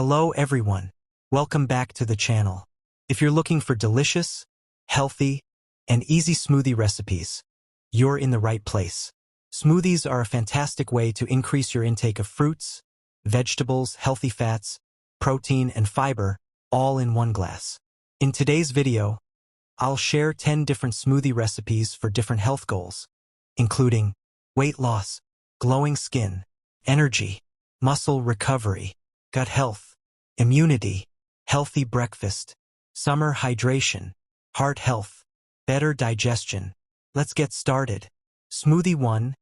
Hello everyone, welcome back to the channel. If you're looking for delicious, healthy, and easy smoothie recipes, you're in the right place. Smoothies are a fantastic way to increase your intake of fruits, vegetables, healthy fats, protein, and fiber, all in one glass. In today's video, I'll share 10 different smoothie recipes for different health goals, including weight loss, glowing skin, energy, muscle recovery, gut health, immunity, healthy breakfast, summer hydration, heart health, better digestion. Let's get started. Smoothie 1.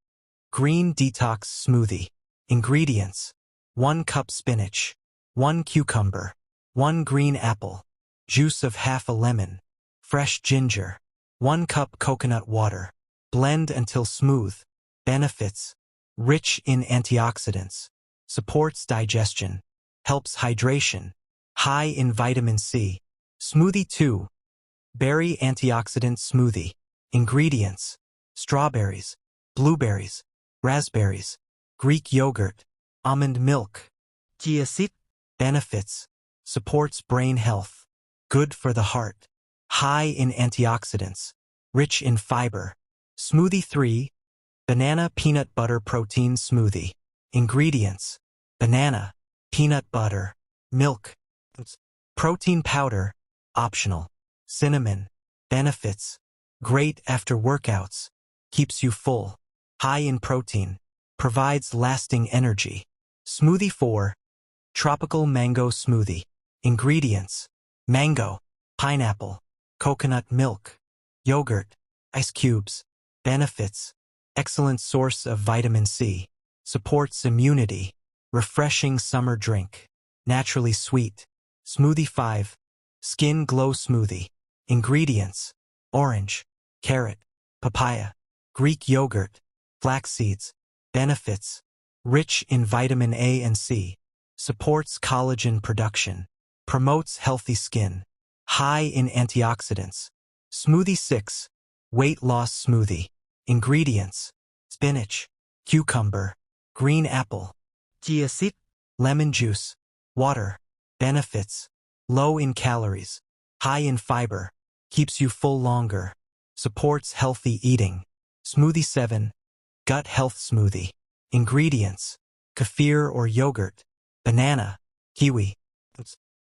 Green Detox Smoothie. Ingredients: 1 cup spinach, 1 cucumber, 1 green apple, juice of half a lemon, fresh ginger, 1 cup coconut water. Blend until smooth. Benefits: rich in antioxidants, supports digestion, helps hydration, high in vitamin C. Smoothie 2. Berry Antioxidant Smoothie. Ingredients: strawberries, blueberries, raspberries, Greek yogurt, almond milk, chia seed. Benefits: supports brain health, good for the heart, high in antioxidants, rich in fiber. Smoothie 3. Banana Peanut Butter Protein Smoothie. Ingredients: banana, peanut butter, milk, protein powder, optional, cinnamon. Benefits: great after workouts, keeps you full, high in protein, provides lasting energy. Smoothie 4. Tropical Mango Smoothie. Ingredients: mango, pineapple, coconut milk, yogurt, ice cubes. Benefits: excellent source of vitamin C, supports immunity, refreshing summer drink, naturally sweet. Smoothie 5. Skin Glow Smoothie. Ingredients: orange, carrot, papaya, Greek yogurt, flax seeds. Benefits: rich in vitamin A and C, supports collagen production, promotes healthy skin, high in antioxidants. Smoothie 6. Weight Loss Smoothie. Ingredients: spinach, cucumber, green apple, chia seed, lemon juice, water. Benefits: low in calories, high in fiber, keeps you full longer, supports healthy eating. Smoothie 7. Gut Health Smoothie. Ingredients: kefir or yogurt, banana, kiwi,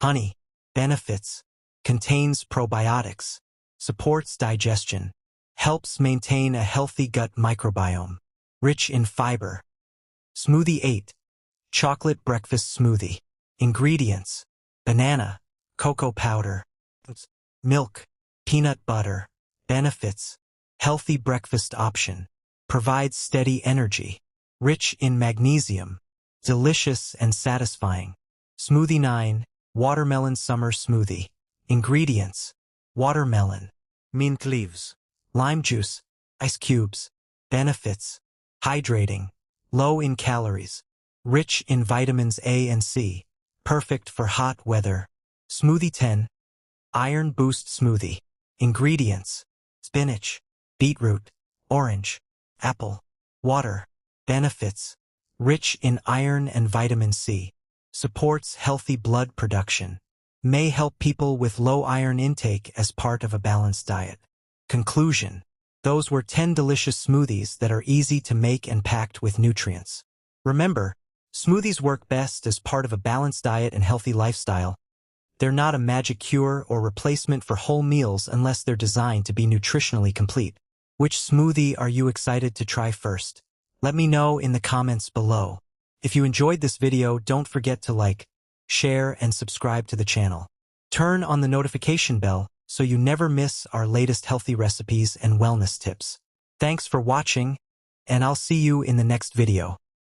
honey. Benefits: contains probiotics, supports digestion, helps maintain a healthy gut microbiome, rich in fiber. Smoothie 8. Chocolate Breakfast Smoothie. Ingredients: banana, cocoa powder, milk, peanut butter. Benefits: healthy breakfast option, provides steady energy, rich in magnesium, delicious and satisfying. Smoothie 9. Watermelon Summer Smoothie. Ingredients: watermelon, mint leaves, lime juice, ice cubes. Benefits: hydrating, low in calories, rich in vitamins A and C, perfect for hot weather. Smoothie 10. Iron Boost Smoothie. Ingredients: spinach, beetroot, orange, apple, water. Benefits: rich in iron and vitamin C, supports healthy blood production, may help people with low iron intake as part of a balanced diet. Conclusion: those were 10 delicious smoothies that are easy to make and packed with nutrients. Remember, smoothies work best as part of a balanced diet and healthy lifestyle. They're not a magic cure or replacement for whole meals unless they're designed to be nutritionally complete. Which smoothie are you excited to try first? Let me know in the comments below. If you enjoyed this video, don't forget to like, share, and subscribe to the channel. Turn on the notification bell so you never miss our latest healthy recipes and wellness tips. Thanks for watching, and I'll see you in the next video.